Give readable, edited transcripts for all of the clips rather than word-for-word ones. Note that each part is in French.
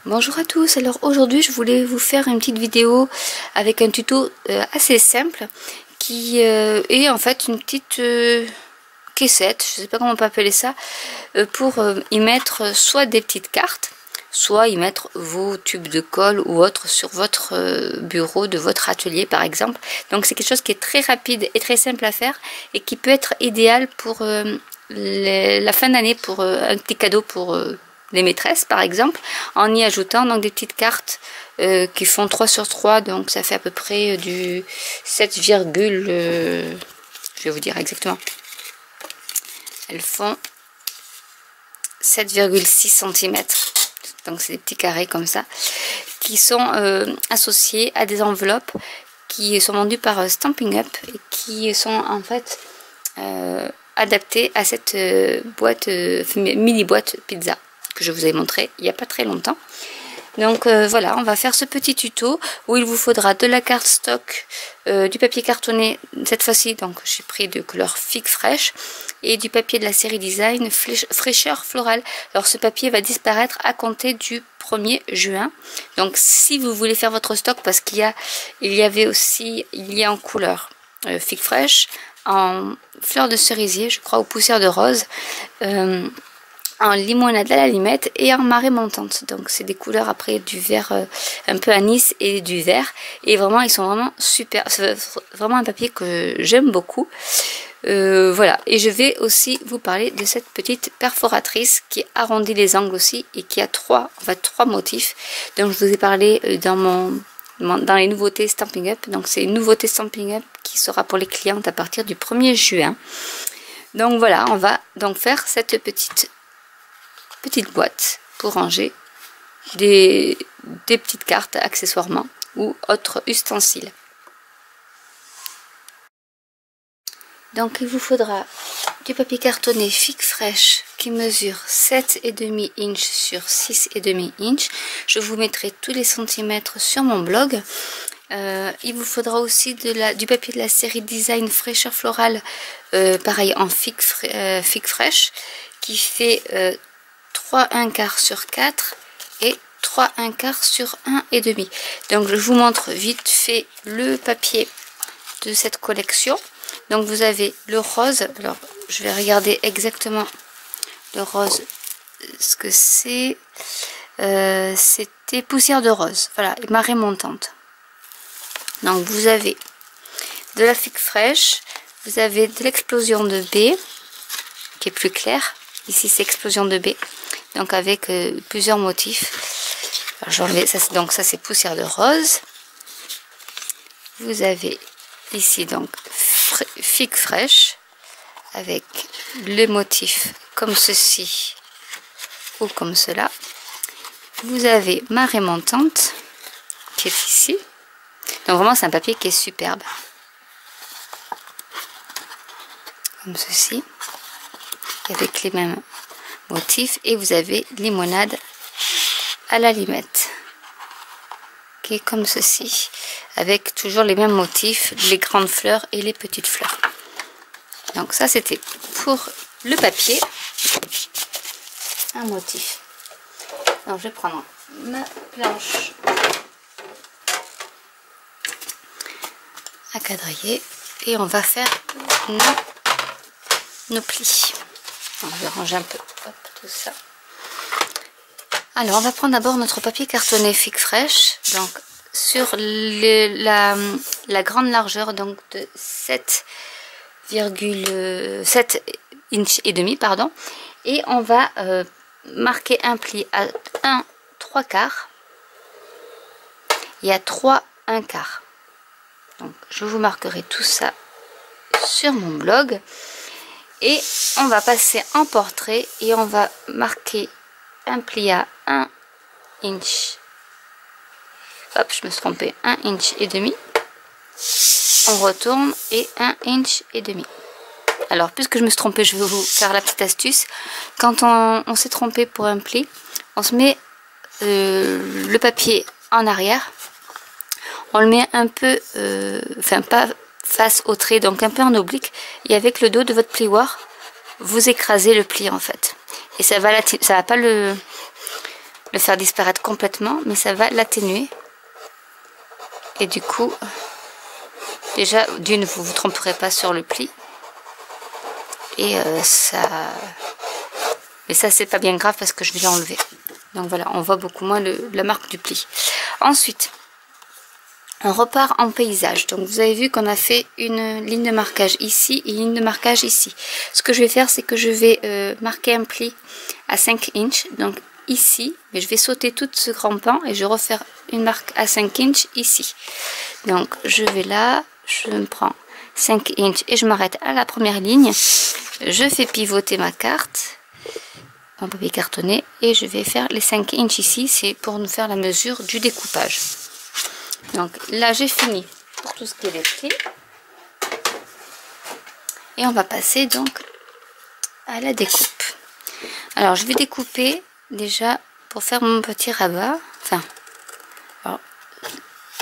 Bonjour à tous, alors aujourd'hui je voulais vous faire une petite vidéo avec un tuto assez simple qui est en fait une petite caissette, je sais pas comment on peut appeler ça, pour y mettre soit des petites cartes, soit y mettre vos tubes de colle ou autres sur votre bureau de votre atelier par exemple. Donc c'est quelque chose qui est très rapide et très simple à faire et qui peut être idéal pour la fin d'année, pour un petit cadeau pour les maîtresses par exemple, en y ajoutant donc des petites cartes qui font 3 sur 3, donc ça fait à peu près du 7, je vais vous dire exactement, elles font 7,6 cm, donc c'est des petits carrés comme ça qui sont associés à des enveloppes qui sont vendues par Stampin' Up et qui sont en fait adaptées à cette mini boîte pizza que je vous ai montré il n'y a pas très longtemps. Donc voilà, on va faire ce petit tuto où il vous faudra de la carte stock, du papier cartonné cette fois-ci, donc j'ai pris de couleur Figue Fraîche, et du papier de la série Design Fraîcheur Florale. Alors ce papier va disparaître à compter du 1er juin. Donc si vous voulez faire votre stock, parce qu'il y a en couleur Figue Fraîche, en fleur de cerisier, je crois, ou poussière de rose, en limonade à la limette et en marée montante. Donc c'est des couleurs après du vert un peu anis et du vert, et vraiment ils sont vraiment super. C'est vraiment un papier que j'aime beaucoup. Voilà, et je vais aussi vous parler de cette petite perforatrice qui arrondit les angles aussi et qui a trois motifs. Donc je vous ai parlé dans les nouveautés Stampin' Up. Donc c'est une nouveauté Stampin' Up qui sera pour les clientes à partir du 1er juin. Donc voilà, on va donc faire cette petite boîte pour ranger des petites cartes accessoirement ou autres ustensiles. Donc il vous faudra du papier cartonné Figue Fraîche qui mesure 7,5 inches sur 6,5 inches. Je vous mettrai tous les centimètres sur mon blog. Il vous faudra aussi du papier de la série Design Fraîcheur Florale, pareil en figue fraîche, qui fait 3 1/4 sur 4 et 3 1/4 sur 1,5. Donc je vous montre vite fait le papier de cette collection. Donc vous avez le rose, alors je vais regarder exactement le rose, ce que c'est. C'était poussière de rose, voilà, et marée montante. Donc vous avez de la figue fraîche, vous avez de l'explosion de baie qui est plus claire. Ici c'est explosion de baie, donc avec plusieurs motifs. Alors je vais enlever ça, donc ça c'est poussière de rose. Vous avez ici donc figue fraîche avec le motif comme ceci ou comme cela. Vous avez marée montante qui est ici. Donc vraiment c'est un papier qui est superbe. Comme ceci. Avec les mêmes motifs. Et vous avez limonade à la limette. Qui est comme ceci. Avec toujours les mêmes motifs. Les grandes fleurs et les petites fleurs. Donc ça c'était pour le papier. Un motif. Donc je vais prendre ma planche à quadriller et on va faire nos plis. Donc, je vais ranger un peu tout ça. Alors on va prendre d'abord notre papier cartonné Figue Fraîche, donc sur la grande largeur, donc de 7,7 inch et demi, pardon, et on va marquer un pli à 1 3/4 et à 3 1/4. Donc je vous marquerai tout ça sur mon blog. Et on va passer en portrait et on va marquer un pli à 1 inch. Hop, je me suis trompée. 1 inch et demi. On retourne et 1 inch et demi. Alors, puisque je me suis trompée, je vais vous faire la petite astuce. Quand on s'est trompé pour un pli, on se met le papier en arrière. On le met un peu, enfin pas face au trait, donc un peu en oblique, et avec le dos de votre plioir vous écrasez le pli en fait, et ça va pas le faire disparaître complètement, mais ça va l'atténuer. Et du coup, déjà, d'une, vous vous tromperez pas sur le pli. Et mais ça, c'est pas bien grave parce que je vais l'enlever. Donc voilà, on voit beaucoup moins la marque du pli. Ensuite, on repart en paysage. Donc vous avez vu qu'on a fait une ligne de marquage ici et une ligne de marquage ici. Ce que je vais faire, c'est que je vais marquer un pli à 5 inches. Donc ici, mais je vais sauter tout ce grand pan et je vais refaire une marque à 5 inches ici. Donc je vais là, je me prends 5 inches et je m'arrête à la première ligne. Je fais pivoter ma carte en papier cartonné et je vais faire les 5 inches ici. C'est pour nous faire la mesure du découpage. Donc là j'ai fini pour tout ce qui est les plis. Et on va passer donc à la découpe. Alors je vais découper déjà pour faire mon petit rabat. Enfin, alors,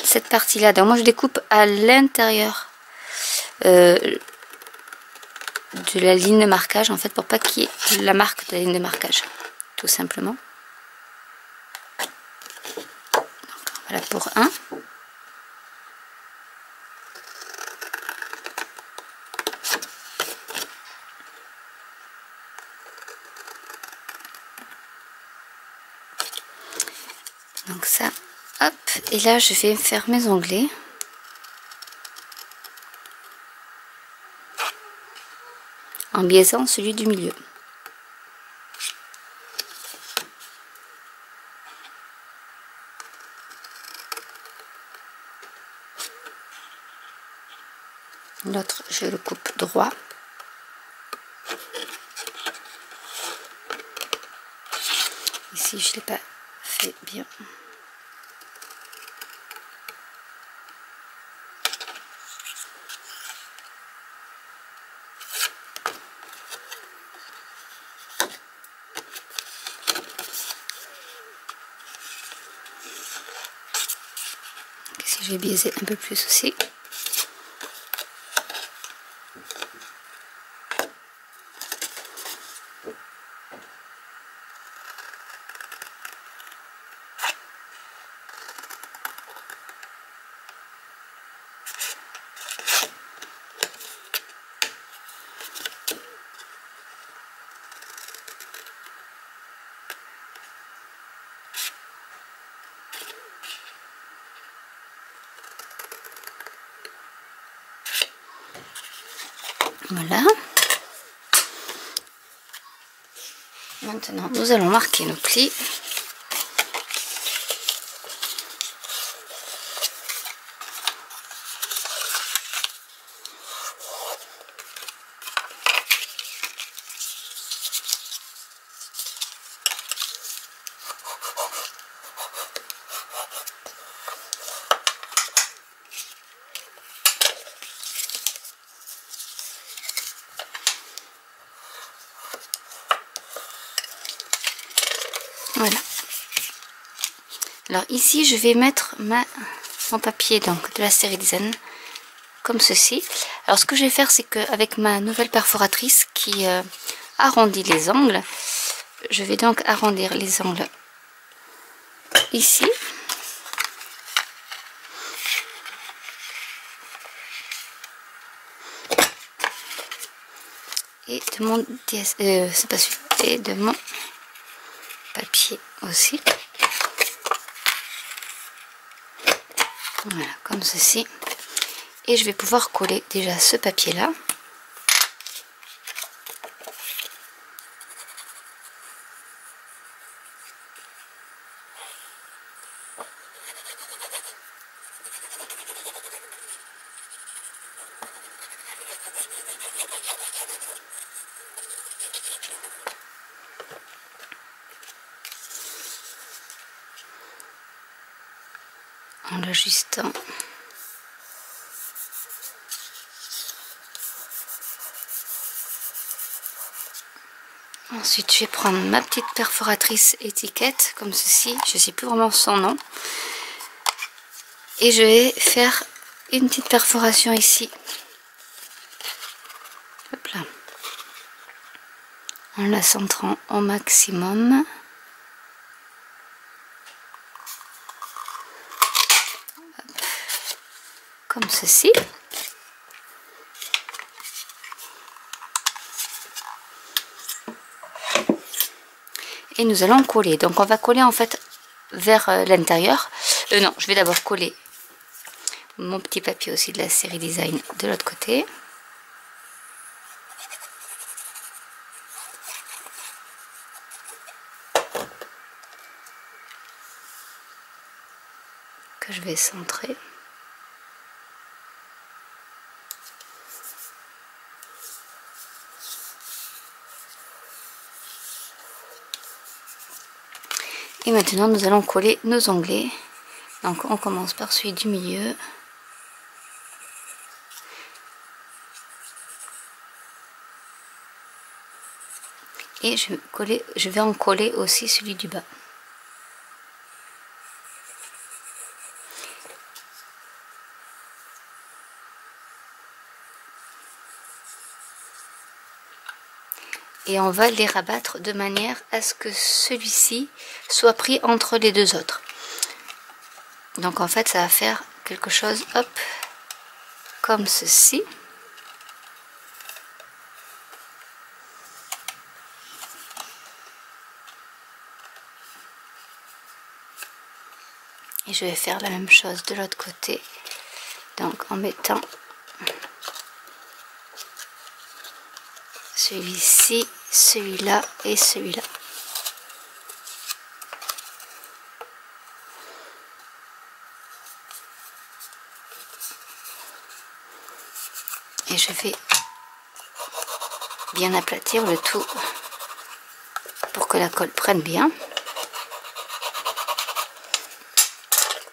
cette partie là, donc moi je découpe à l'intérieur de la ligne de marquage en fait, pour pas qu'il y ait la marque de la ligne de marquage, tout simplement. Donc, voilà pour un. Donc ça, hop, et là je vais faire mes onglets. En biaisant celui du milieu. L'autre, je le coupe droit. Ici, je ne l'ai pas fait bien. Ici, j'ai biaisé un peu plus aussi. Voilà. Maintenant, nous allons marquer nos plis. Voilà. Alors ici, je vais mettre mon papier donc de la série Zen comme ceci. Alors ce que je vais faire, c'est qu'avec ma nouvelle perforatrice qui arrondit les angles, je vais donc arrondir les angles ici. Et de mon c'est pas celui, et de mon papier aussi. Voilà, comme ceci. Et je vais pouvoir coller déjà ce papier là. En l'ajustant. Ensuite, je vais prendre ma petite perforatrice étiquette, comme ceci. Je ne sais plus vraiment son nom. Et je vais faire une petite perforation ici. Hop là. En la centrant au maximum. comme ceci. Et nous allons coller. Donc on va coller en fait vers l'intérieur. Non, je vais d'abord coller mon petit papier aussi de la série design de l'autre côté. Que je vais centrer. Et maintenant nous allons coller nos onglets. Donc on commence par celui du milieu. Et je vais en coller aussi celui du bas. Et on va les rabattre de manière à ce que celui-ci soit pris entre les deux autres. Donc en fait ça va faire quelque chose, hop, comme ceci. Et je vais faire la même chose de l'autre côté. Donc en mettant celui-ci, celui-là et celui-là. Et je vais bien aplatir le tout pour que la colle prenne bien.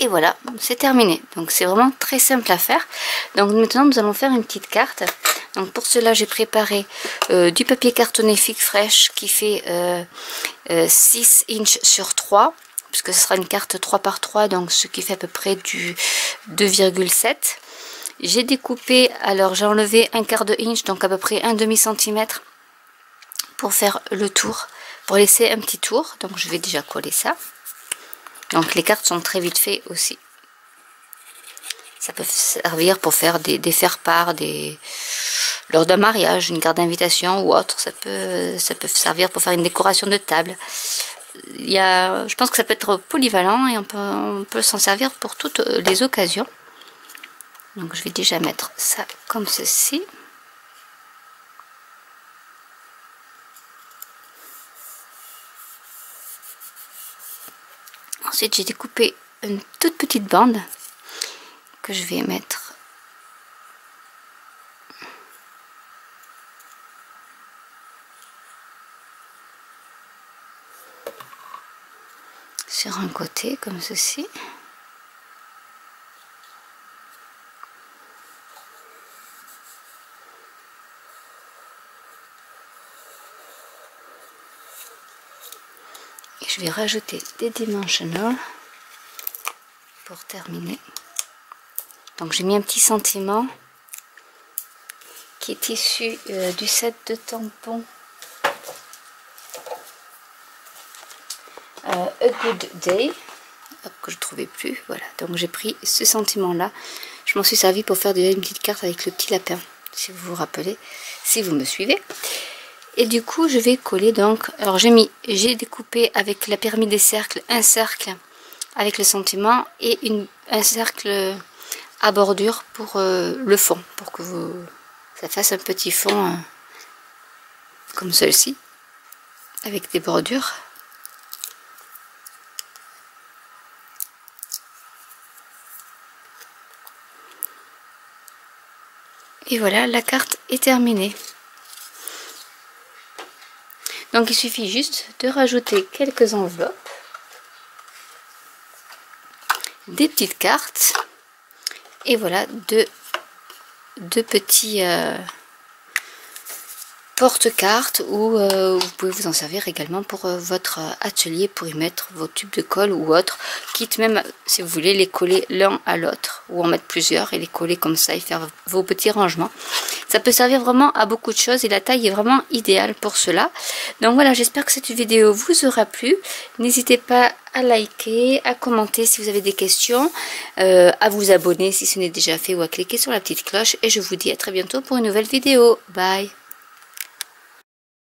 Et voilà, c'est terminé. Donc c'est vraiment très simple à faire. Donc maintenant nous allons faire une petite carte. Donc pour cela j'ai préparé du papier cartonné Figue Fraîche qui fait 6 inches sur 3, puisque ce sera une carte 3 par 3, donc ce qui fait à peu près du 2,7. J'ai découpé, alors j'ai enlevé un quart de inch, donc à peu près un demi-centimètre pour faire le tour, pour laisser un petit tour. Donc je vais déjà coller ça. Donc les cartes sont très vite faites aussi. Ça peut servir pour faire des faire-part, lors d'un mariage, une carte d'invitation ou autre. Ça peut servir pour faire une décoration de table. Je pense que ça peut être polyvalent et on peut s'en servir pour toutes les occasions. Donc je vais déjà mettre ça comme ceci. Ensuite j'ai découpé une toute petite bande que je vais mettre sur un côté comme ceci. Et je vais rajouter des dimensionals pour terminer. Donc j'ai mis un petit sentiment qui est issu du set de tampons A Good Day, que je ne trouvais plus. Voilà, donc j'ai pris ce sentiment là. Je m'en suis servi pour faire déjà une petite carte avec le petit lapin, si vous vous rappelez, si vous me suivez. Et du coup je vais coller, donc alors j'ai découpé avec la pyramide des cercles un cercle avec le sentiment et un cercle à bordure pour le fond, pour que ça fasse un petit fond comme celle-ci avec des bordures. Et voilà, la carte est terminée. Donc il suffit juste de rajouter quelques enveloppes, des petites cartes, et voilà deux petits porte-cartes où vous pouvez vous en servir également pour votre atelier, pour y mettre vos tubes de colle ou autres, quitte même si vous voulez les coller l'un à l'autre ou en mettre plusieurs et les coller comme ça et faire vos petits rangements. Ça peut servir vraiment à beaucoup de choses et la taille est vraiment idéale pour cela. Donc voilà, j'espère que cette vidéo vous aura plu. N'hésitez pas à liker, à commenter si vous avez des questions, à vous abonner si ce n'est déjà fait ou à cliquer sur la petite cloche. Et je vous dis à très bientôt pour une nouvelle vidéo. Bye!